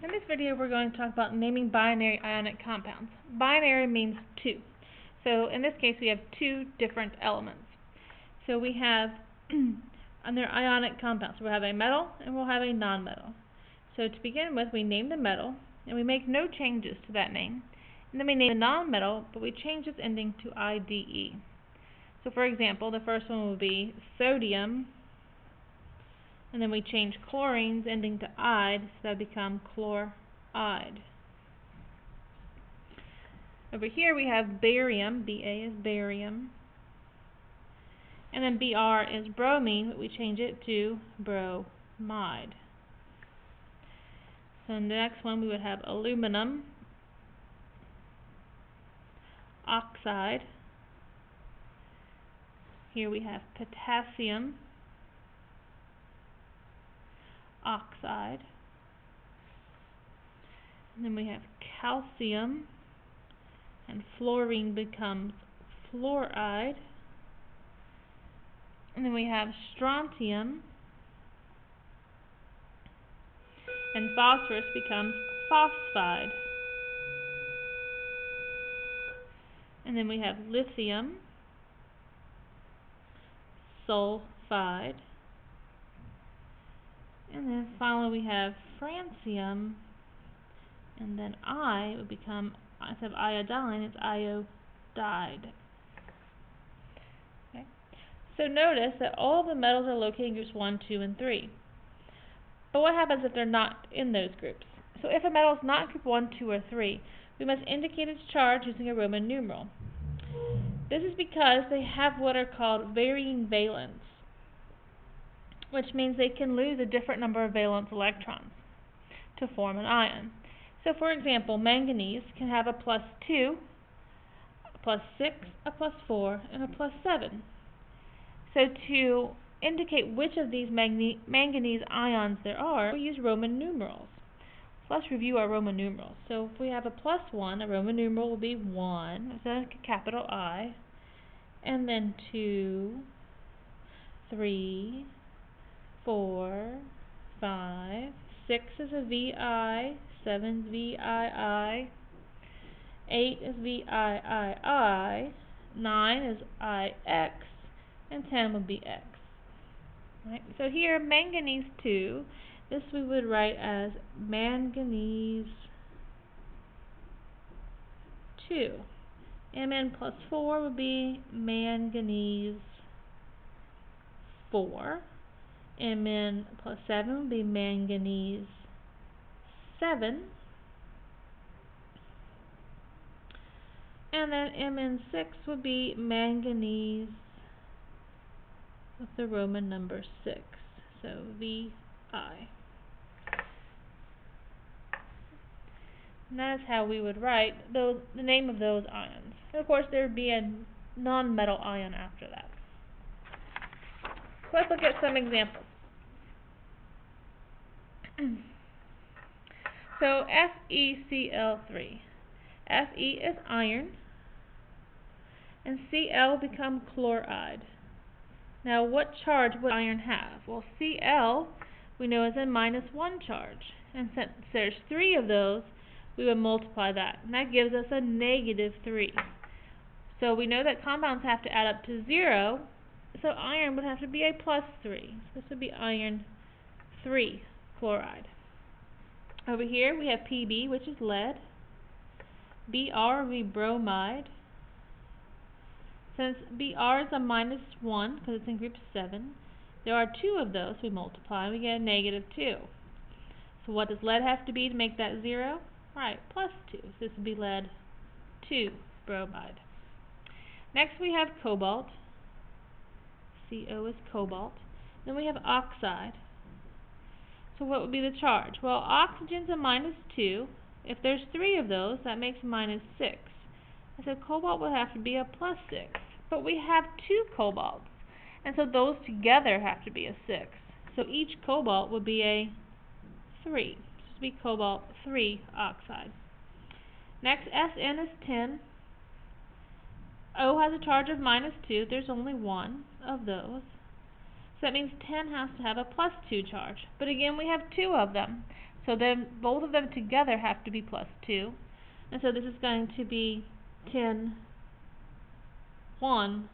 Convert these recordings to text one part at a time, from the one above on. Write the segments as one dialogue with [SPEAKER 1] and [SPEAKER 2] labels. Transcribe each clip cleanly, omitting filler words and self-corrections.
[SPEAKER 1] In this video, we're going to talk about naming binary ionic compounds. Binary means two. So in this case, we have two different elements. So we have under ionic compounds, we'll have a metal and we'll have a nonmetal. So to begin with, we name the metal and we make no changes to that name. And then we name the nonmetal, but we change its ending to IDE. So for example, the first one will be sodium, and then we change chlorine's ending to "ide", so that become chloride. Over here we have barium, Ba is barium, and then Br is bromine, but we change it to bromide. So in the next one we would have aluminum, oxide. Here we have potassium, oxide. And then we have calcium, and fluorine becomes fluoride. And then we have strontium, and phosphorus becomes phosphide. And then we have lithium, sulfide. And then finally we have francium, and then I would become, instead of iodine, it's iodide. Okay. So notice that all the metals are located in groups 1, 2, and 3. But what happens if they're not in those groups? So if a metal is not in group 1, 2, or 3, we must indicate its charge using a Roman numeral. This is because they have what are called varying valence, which means they can lose a different number of valence electrons to form an ion. So for example, manganese can have a +2, a +6, a +4, and a +7. So to indicate which of these manganese ions there are, we use Roman numerals. So let's review our Roman numerals. So if we have a +1, a Roman numeral will be 1, so that's a capital I, and then 2, 3, 4, 5, 6 is a VI, 7 is VII, 8 is VIII, 9 is IX, and 10 would be X. Right? So here, manganese 2, this we would write as manganese 2. Mn plus 4 would be manganese 4. Mn plus 7 would be manganese 7. And then Mn6 would be manganese with the Roman number 6, so Vi. And that is how we would write the name of those ions. And of course there would be a non-metal ion after that. So let's look at some examples. So FeCl3. Fe is iron, and Cl become chloride. Now what charge would iron have? Well, Cl we know is a -1 charge, and since there's 3 of those, we would multiply that, and that gives us a -3. So we know that compounds have to add up to 0, so iron would have to be a +3. So this would be iron 3 chloride. Over here we have Pb, which is lead. Br would be bromide. Since Br is a -1 because it's in group 7, there are 2 of those. We multiply and we get a -2. So what does lead have to be to make that 0? Right, +2. So this would be lead 2 bromide. Next we have cobalt. Co is cobalt. Then we have oxide. So what would be the charge? Well, oxygen's a -2. If there's 3 of those, that makes -6. And so cobalt would have to be a +6. But we have 2 cobalts, and so those together have to be a 6. So each cobalt would be a 3. This would be cobalt 3 oxide. Next, Sn is 10. O has a charge of -2. There's only 1 of those. So that means 10 has to have a +2 charge. But again, we have 2 of them. So then both of them together have to be plus 2. And so this is going to be tin 1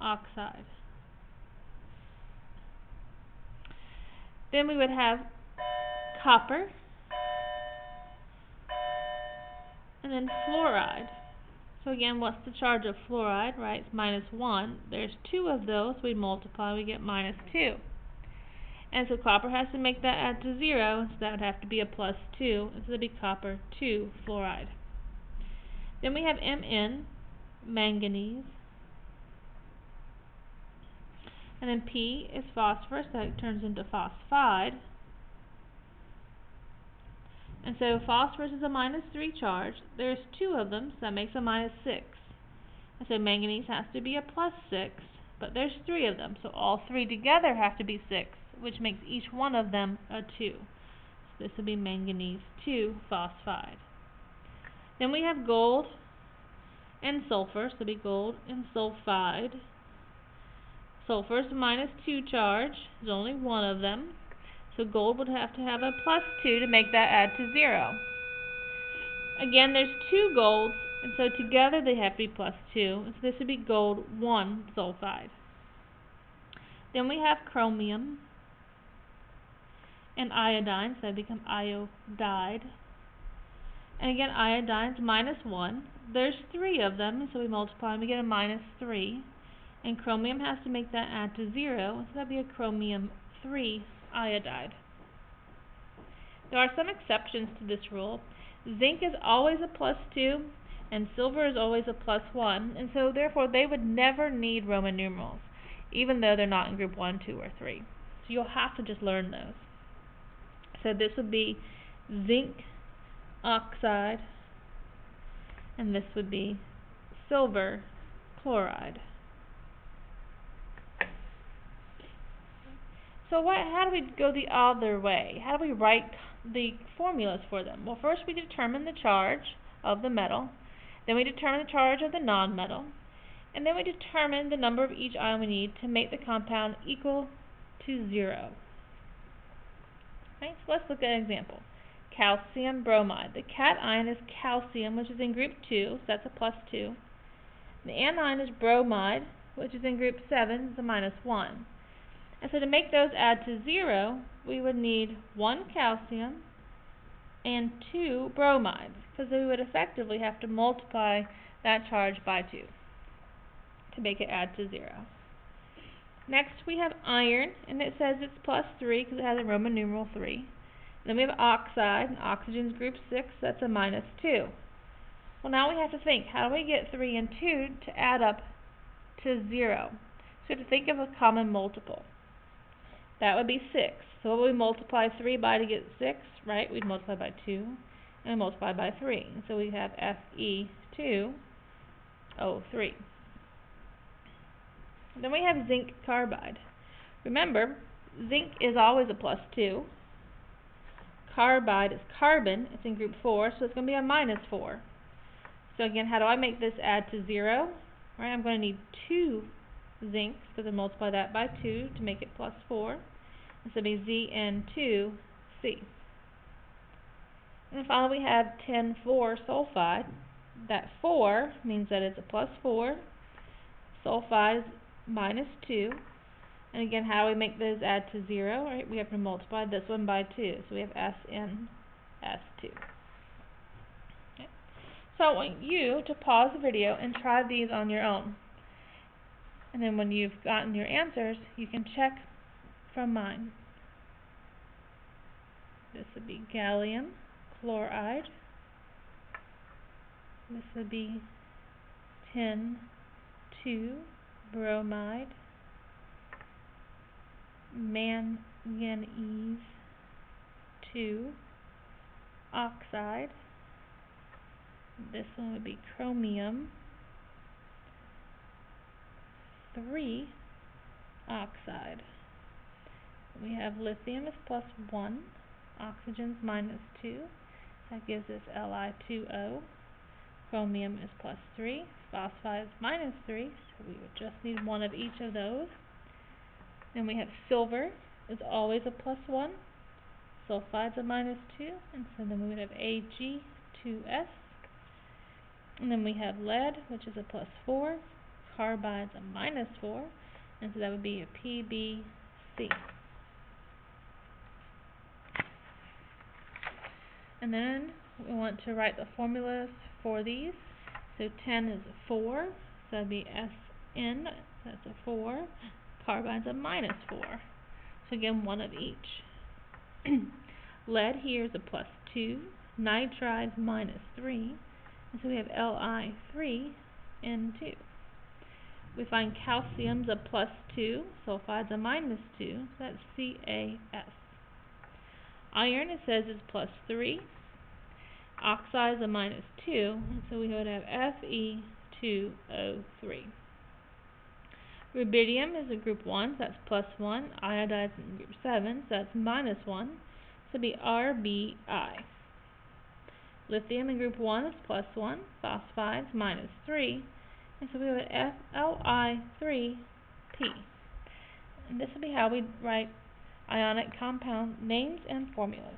[SPEAKER 1] oxide. Then we would have copper, and then fluoride. So again, what's the charge of fluoride, right? It's -1. There's 2 of those, we multiply, we get -2. And so copper has to make that add to 0, so that would have to be a +2, and so it would be copper 2 fluoride. Then we have Mn, manganese, and then P is phosphorus, so it turns into phosphide. And so phosphorus is a -3 charge. There's 2 of them, so that makes a -6. And so manganese has to be a +6, but there's 3 of them, so all 3 together have to be 6, which makes each one of them a 2. So this would be manganese 2 phosphide. Then we have gold and sulfur, so it would be gold and sulfide. Sulfur is a -2 charge, there's only 1 of them. So gold would have to have a +2 to make that add to 0. Again, there's 2 golds, and so together they have to be +2. And so this would be gold 1 sulfide. Then we have chromium and iodine, so they become iodide. And again, iodine's -1. There's 3 of them, so we multiply and we get a -3. And chromium has to make that add to 0, so that would be a chromium 3 iodide. There are some exceptions to this rule. Zinc is always a +2, and silver is always a +1, and so therefore they would never need Roman numerals, even though they're not in group 1, 2, or 3. So you'll have to just learn those. So this would be zinc oxide, and this would be silver chloride. So how do we go the other way? How do we write the formulas for them? Well, first we determine the charge of the metal, then we determine the charge of the nonmetal, and then we determine the number of each ion we need to make the compound equal to 0. Okay, so let's look at an example. Calcium bromide. The cation is calcium, which is in group 2, so that's a +2. The anion is bromide, which is in group 7, it's a -1. And so to make those add to 0, we would need 1 calcium and 2 bromides, because we would effectively have to multiply that charge by 2 to make it add to 0. Next we have iron, and it says it's +3 because it has a Roman numeral 3. Then we have oxide, and oxygen's group 6, that's a -2. Well, now we have to think, how do we get 3 and 2 to add up to 0? So we have to think of a common multiple. That would be 6. So what would we multiply 3 by to get 6? Right? We'd multiply by 2 and multiply by 3. And so we have Fe2O3. Then we have zinc carbide. Remember, zinc is always a +2. Carbide is carbon. It's in group 4, so it's going to be a -4. So again, how do I make this add to 0? Right, I'm going to need 2 zincs, because I multiply that by 2 to make it +4. This will be Zn2C. And then finally we have tin 4 sulfide. That 4 means that it's a +4. Sulfide is -2. And again, how do we make those add to 0? Right, we have to multiply this one by 2. So we have SnS2. Okay. So I want you to pause the video and try these on your own. And then when you've gotten your answers, you can check from mine. This would be gallium chloride. This would be tin 2 bromide. Manganese 2 oxide. This one would be chromium 3 oxide. We have lithium is +1, oxygen's -2, that gives us Li2O. Chromium is +3, phosphide is -3, so we would just need 1 of each of those. Then we have silver is always a +1. sulfide's a -2, and so then we would have Ag2S. And then we have lead, which is a +4, carbide's a -4, and so that would be a PbC. And then we want to write the formulas for these. So 10 is a 4, so that would be Sn, that's a 4, carbide's a -4. So again, one of each. Lead here is a +2, nitride's -3, and so we have Li3N2. We find calcium's a +2, sulfide's a -2, so that's CaS. Iron, it says, is +3, oxide is a -2, and so we would have Fe2O3. Rubidium is a group 1, so that's +1, iodide is in group 7, so that's -1, so it'd be Rbi. Lithium in group 1 is +1, phosphide is -3, and so we would have Li3P. And this would be how we write ionic compound names and formulas.